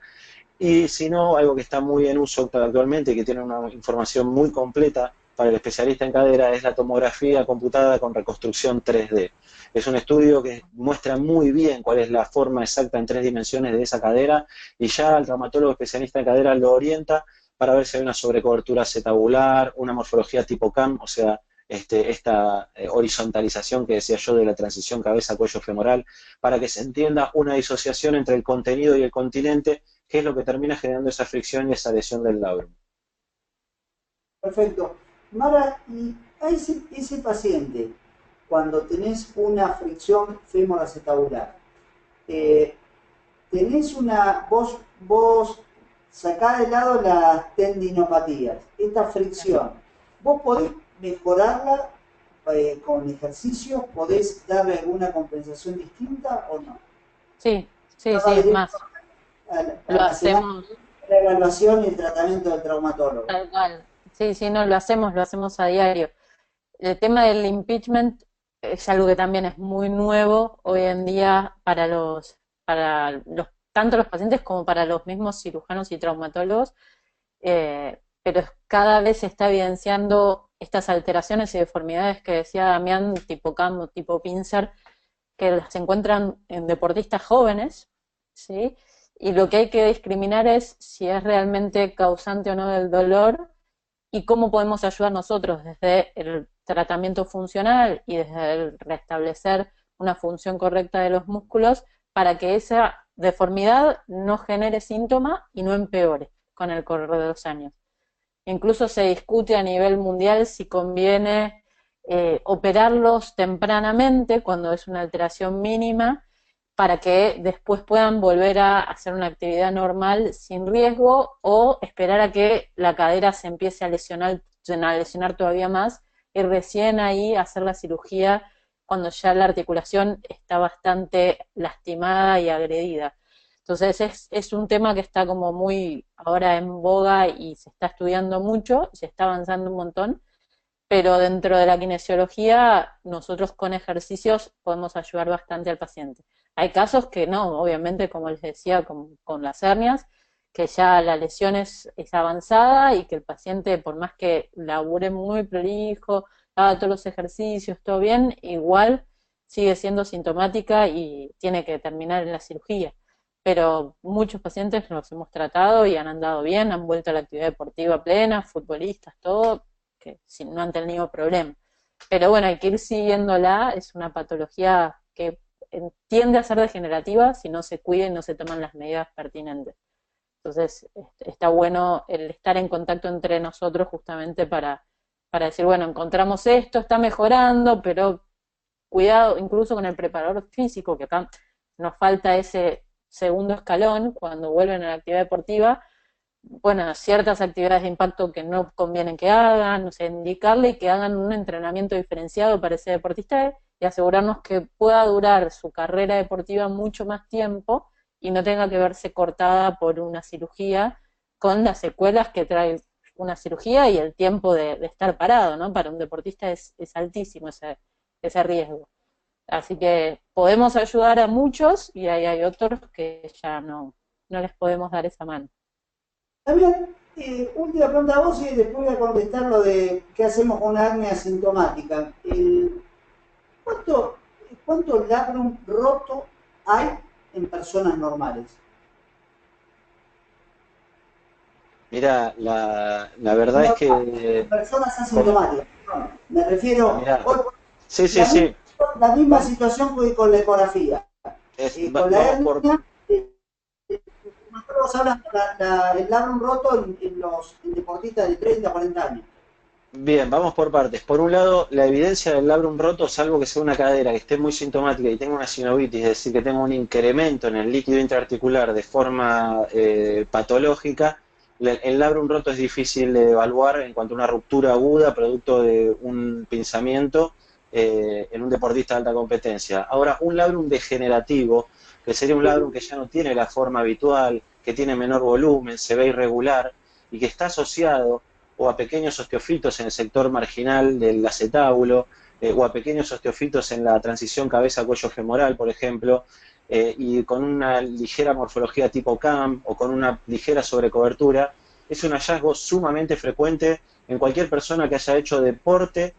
y si no, algo que está muy en uso actualmente y que tiene una información muy completa para el especialista en cadera es la tomografía computada con reconstrucción 3D. Es un estudio que muestra muy bien cuál es la forma exacta en 3 dimensiones de esa cadera y ya el traumatólogo especialista en cadera lo orienta para ver si hay una sobrecobertura acetabular, una morfología tipo CAM, o sea, esta horizontalización que decía yo de la transición cabeza-cuello femoral, para que se entienda una disociación entre el contenido y el continente, que es lo que termina generando esa fricción y esa lesión del labrum. Perfecto. Mara, y a ese paciente, cuando tenés una fricción femoroacetabular, eh, vos sacás de lado las tendinopatías, esta fricción, vos podés mejorarla con ejercicios, podés darle alguna compensación distinta o no. sí, es más, lo hacemos la evaluación y el tratamiento del traumatólogo. tal cual. Sí, no, lo hacemos a diario. El tema del impeachment es algo que también es muy nuevo hoy en día tanto los pacientes como para los mismos cirujanos y traumatólogos, pero cada vez se está evidenciando estas alteraciones y deformidades que decía Damián, tipo CAM, tipo pincer, que se encuentran en deportistas jóvenes, ¿sí? Y lo que hay que discriminar es si es realmente causante o no del dolor y cómo podemos ayudar nosotros desde el tratamiento funcional y desde el restablecer una función correcta de los músculos para que esa deformidad no genere síntoma y no empeore con el correr de los años. Incluso se discute a nivel mundial si conviene operarlos tempranamente cuando es una alteración mínima para que después puedan volver a hacer una actividad normal sin riesgo o esperar a que la cadera se empiece a lesionar todavía más y recién ahí hacer la cirugía cuando ya la articulación está bastante lastimada y agredida. Entonces es un tema que está como muy ahora en boga y se está estudiando mucho, se está avanzando un montón, pero dentro de la kinesiología nosotros con ejercicios podemos ayudar bastante al paciente. Hay casos que no, obviamente, como les decía, con las hernias, que ya la lesión es avanzada y que el paciente, por más que labure muy prolijo, haga todos los ejercicios, todo bien, igual sigue siendo sintomática y tiene que terminar en la cirugía. Pero muchos pacientes los hemos tratado y han andado bien, han vuelto a la actividad deportiva plena, futbolistas, todo, que no han tenido problema. Pero bueno, hay que ir siguiéndola, es una patología que tiende a ser degenerativa si no se cuida y no se toman las medidas pertinentes. Entonces, está bueno el estar en contacto entre nosotros justamente para decir, bueno, encontramos esto, está mejorando, pero cuidado incluso con el preparador físico, que acá nos falta ese segundo escalón cuando vuelven a la actividad deportiva, bueno, ciertas actividades de impacto que no convienen que hagan, no sé, indicarle y que hagan un entrenamiento diferenciado para ese deportista y asegurarnos que pueda durar su carrera deportiva mucho más tiempo y no tenga que verse cortada por una cirugía con las secuelas que trae una cirugía y el tiempo de estar parado, ¿no? Para un deportista es altísimo ese riesgo. Así que podemos ayudar a muchos y hay otros que ya no les podemos dar esa mano. También, última pregunta a vos y después voy a contestar lo de qué hacemos con una hernia asintomática. ¿Cuánto, ¿Cuánto labrum roto hay en personas normales? Mira, la verdad No, es que... personas asintomáticas. No, me refiero, Mira, hoy, sí, sí, la, misma, sí. la misma situación que con la ecografía. Con la Vamos por... hernia, nosotros hablamos el labrum roto en deportistas de 30 a 40 años. Bien, vamos por partes. Por un lado, la evidencia del labrum roto, salvo que sea una cadera que esté muy sintomática y tenga una sinovitis, es decir, que tenga un incremento en el líquido intraarticular de forma patológica, el labrum roto es difícil de evaluar en cuanto a una ruptura aguda producto de un pinzamiento en un deportista de alta competencia. Ahora, un labrum degenerativo, que sería un labrum que ya no tiene la forma habitual, que tiene menor volumen, se ve irregular y que está asociado o a pequeños osteofitos en el sector marginal del acetábulo, o a pequeños osteofitos en la transición cabeza-cuello femoral, por ejemplo, y con una ligera morfología tipo CAM o con una ligera sobrecobertura, es un hallazgo sumamente frecuente en cualquier persona que haya hecho deporte,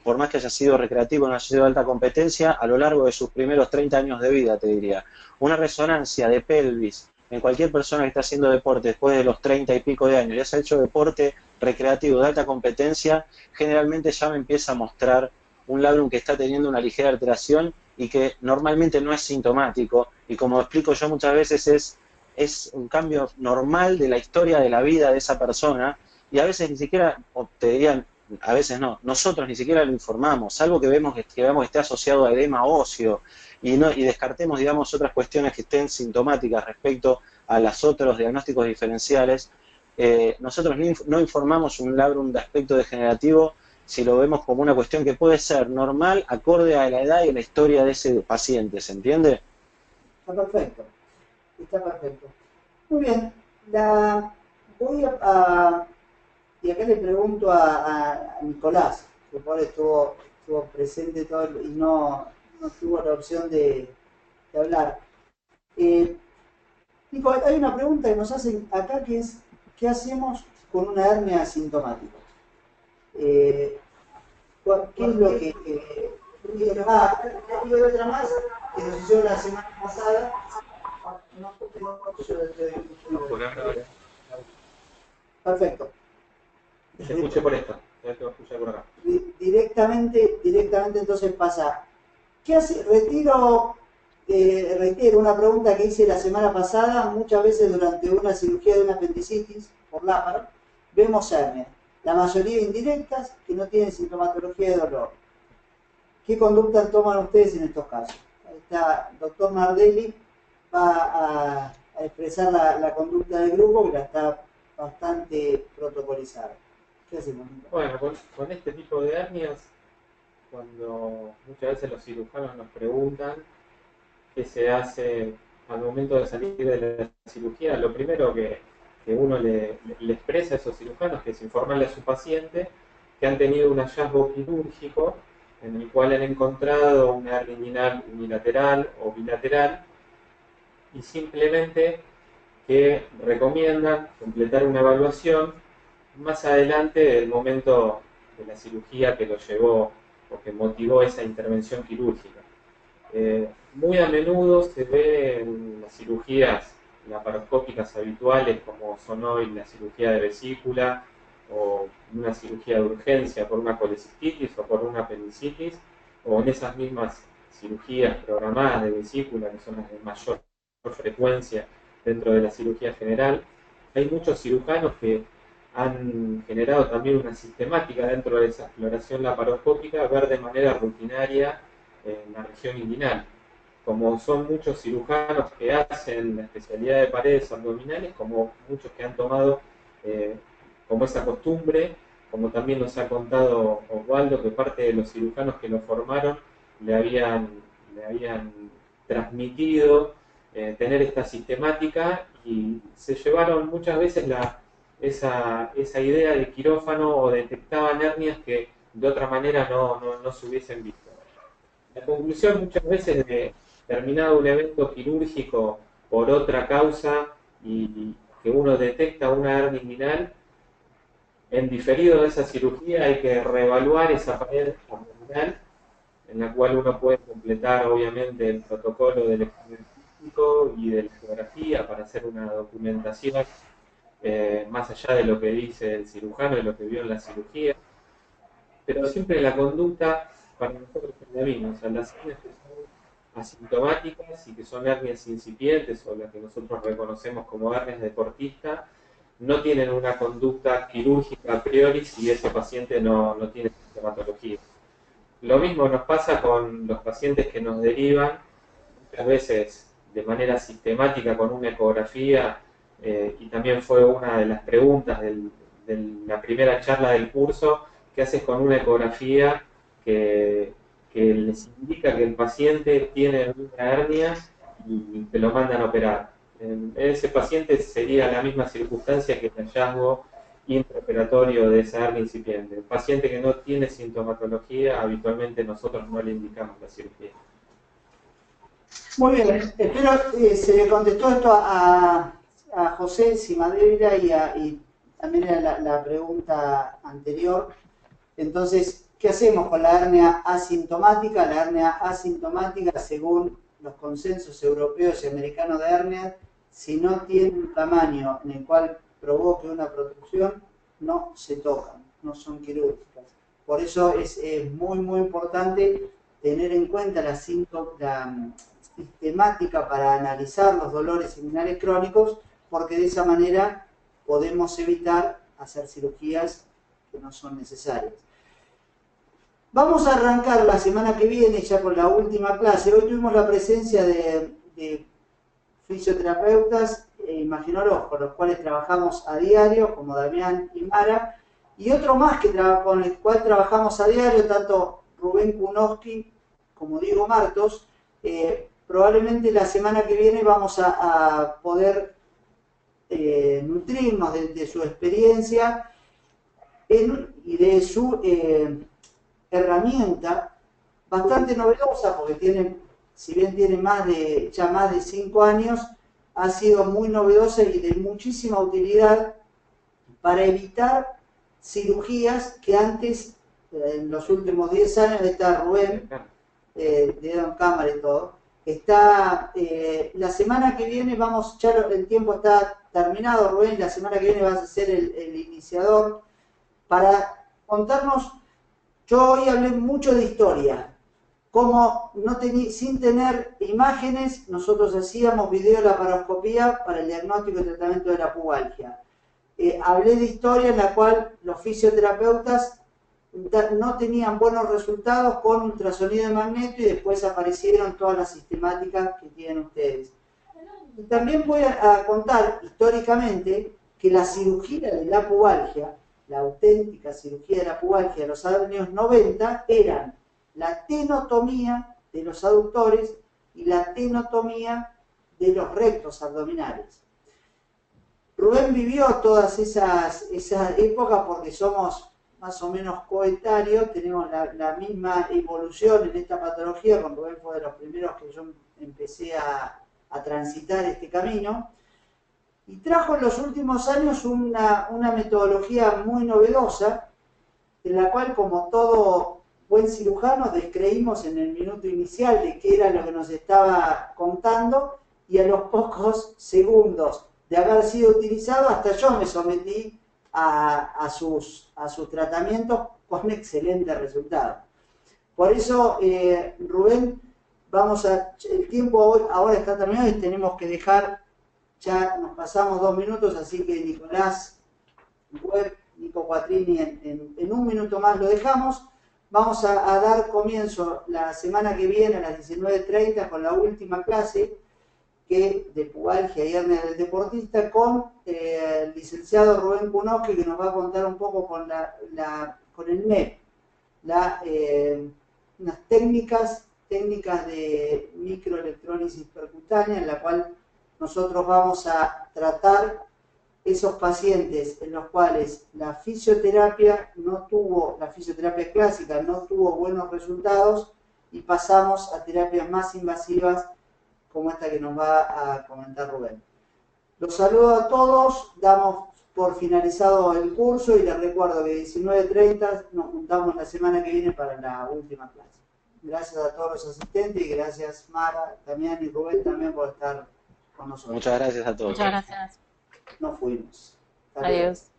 por más que haya sido recreativo, no haya sido de alta competencia, a lo largo de sus primeros 30 años de vida, te diría. Una resonancia de pelvis en cualquier persona que está haciendo deporte después de los 30 y pico de años, ya se ha hecho deporte recreativo de alta competencia, generalmente ya me empieza a mostrar un labrum que está teniendo una ligera alteración y que normalmente no es sintomático, y como explico yo muchas veces es un cambio normal de la historia de la vida de esa persona, y a veces ni siquiera, o te dirían, a veces no, nosotros ni siquiera lo informamos, salvo que veamos que esté asociado a edema óseo, y descartemos, digamos, otras cuestiones que estén sintomáticas respecto a los otros diagnósticos diferenciales. Nosotros no informamos un labrum de aspecto degenerativo si lo vemos como una cuestión que puede ser normal, acorde a la edad y a la historia de ese paciente, ¿se entiende? Está perfecto, está perfecto. Muy bien, voy y acá le pregunto a Nicolás, que por ahí estuvo presente todo y no tuvo la opción de hablar. Nico, hay una pregunta que nos hacen acá que es, ¿qué hacemos con una hernia asintomática? ¿Qué es lo que... hay otra más que nos hicieron la semana pasada. Perfecto. Se escuche por esta, te voy a escuchar por acá. Directamente entonces pasa. ¿Qué hace? Reitero una pregunta que hice la semana pasada. Muchas veces durante una cirugía de una apendicitis por láparo vemos hernias, la mayoría indirectas que no tienen sintomatología de dolor. ¿Qué conducta toman ustedes en estos casos? doctor Nardelli va a expresar la conducta del grupo, que la está bastante protocolizada. ¿Qué hacemos? Bueno, con este tipo de hernias, cuando muchas veces los cirujanos nos preguntan qué se hace al momento de salir de la cirugía, lo primero que uno le expresa a esos cirujanos que es informarle a su paciente que han tenido un hallazgo quirúrgico en el cual han encontrado una hernia inguinal unilateral o bilateral y simplemente que recomiendan completar una evaluación más adelante del momento de la cirugía que lo llevó o que motivó esa intervención quirúrgica. Muy a menudo se ve en las cirugías laparoscópicas habituales, como son hoy la cirugía de vesícula o una cirugía de urgencia por una colecistitis o por una apendicitis, o en esas mismas cirugías programadas de vesícula, que son las de mayor frecuencia dentro de la cirugía general. Hay muchos cirujanos que han generado también una sistemática dentro de esa exploración laparoscópica, ver de manera rutinaria en la región inguinal. Como son muchos cirujanos que hacen la especialidad de paredes abdominales, como muchos que han tomado como esa costumbre, como también nos ha contado Osvaldo, que parte de los cirujanos que lo formaron le habían transmitido tener esta sistemática y se llevaron muchas veces esa idea de quirófano o detectaban hernias que de otra manera no se hubiesen visto. La conclusión muchas veces de terminado un evento quirúrgico por otra causa y que uno detecta una hernia inguinal, en diferido de esa cirugía hay que reevaluar esa pared abdominal en la cual uno puede completar obviamente el protocolo del examen físico y de la ecografía para hacer una documentación más allá de lo que dice el cirujano y lo que vio en la cirugía, pero siempre la conducta para nosotros es la misma, o sea, las hernias que son asintomáticas y que son hernias incipientes o las que nosotros reconocemos como hernias deportista, no tienen una conducta quirúrgica a priori si ese paciente no tiene sintomatología. Lo mismo nos pasa con los pacientes que nos derivan, muchas veces de manera sistemática con una ecografía, y también fue una de las preguntas de la primera charla del curso, ¿qué haces con una ecografía que les indica que el paciente tiene una hernia y te lo mandan a operar? En ese paciente sería la misma circunstancia que el hallazgo intraoperatorio de esa hernia incipiente. El paciente que no tiene sintomatología, habitualmente nosotros no le indicamos la cirugía. Muy bien, espero se le contestó esto a José Cimadevila y también era la pregunta anterior. Entonces, ¿qué hacemos con la hernia asintomática? La hernia asintomática, según los consensos europeos y americanos de hernias, si no tiene un tamaño en el cual provoque una protrusión, no se tocan, no son quirúrgicas. Por eso es muy, muy importante tener en cuenta la sistemática para analizar los dolores inguinales crónicos, porque de esa manera podemos evitar hacer cirugías que no son necesarias. Vamos a arrancar la semana que viene ya con la última clase. Hoy tuvimos la presencia de fisioterapeutas e imaginólogos con los cuales trabajamos a diario, como Damián y Mara, y otro más con el cual trabajamos a diario, tanto Rubén Kunowski como Diego Martos. Probablemente la semana que viene vamos a poder nutrirnos de su experiencia y de su herramienta bastante novedosa, porque si bien tiene ya más de 5 años, ha sido muy novedosa y de muchísima utilidad para evitar cirugías que antes, en los últimos 10 años, está Rubén, de Don Cámara y todo. La semana que viene ya el tiempo está terminado, Rubén, la semana que viene vas a ser el iniciador para contarnos. Yo hoy hablé mucho de historia, como sin tener imágenes, nosotros hacíamos videolaparoscopía para el diagnóstico y tratamiento de la pubalgia. Hablé de historia en la cual los fisioterapeutas no tenían buenos resultados con ultrasonido de magneto y después aparecieron todas las sistemáticas que tienen ustedes. Y también voy a contar históricamente que la cirugía de la pubalgia, la auténtica cirugía de la pubalgia de los años 90, eran la tenotomía de los aductores y la tenotomía de los rectos abdominales. Rubén vivió todas esas épocas porque somos más o menos coetáneos, tenemos la misma evolución en esta patología. Con Rubén fue de los primeros que yo empecé a transitar este camino, y trajo en los últimos años una metodología muy novedosa, en la cual, como todo buen cirujano, descreímos en el minuto inicial de qué era lo que nos estaba contando, y a los pocos segundos de haber sido utilizado, hasta yo me sometí a sus tratamientos con excelente resultado. Por eso, Rubén, el tiempo ahora está terminado y tenemos que dejar, ya nos pasamos 2 minutos, así que Nicolás Webb, Nico Quattrini, en 1 minuto más lo dejamos. Vamos a dar comienzo la semana que viene a las 19:30 con la última clase de pubalgia y hernia del deportista, con el licenciado Rubén Kunoski, que nos va a contar un poco con el MEP, unas técnicas de microelectrólisis percutánea, en la cual nosotros vamos a tratar esos pacientes en los cuales la fisioterapia clásica no tuvo buenos resultados, y pasamos a terapias más invasivas como esta que nos va a comentar Rubén. Los saludo a todos, damos por finalizado el curso y les recuerdo que 19:30 nos juntamos la semana que viene para la última clase. Gracias a todos los asistentes y gracias Mara, Damián y Rubén también por estar con nosotros. Muchas gracias a todos. Muchas gracias. Nos fuimos. Adiós.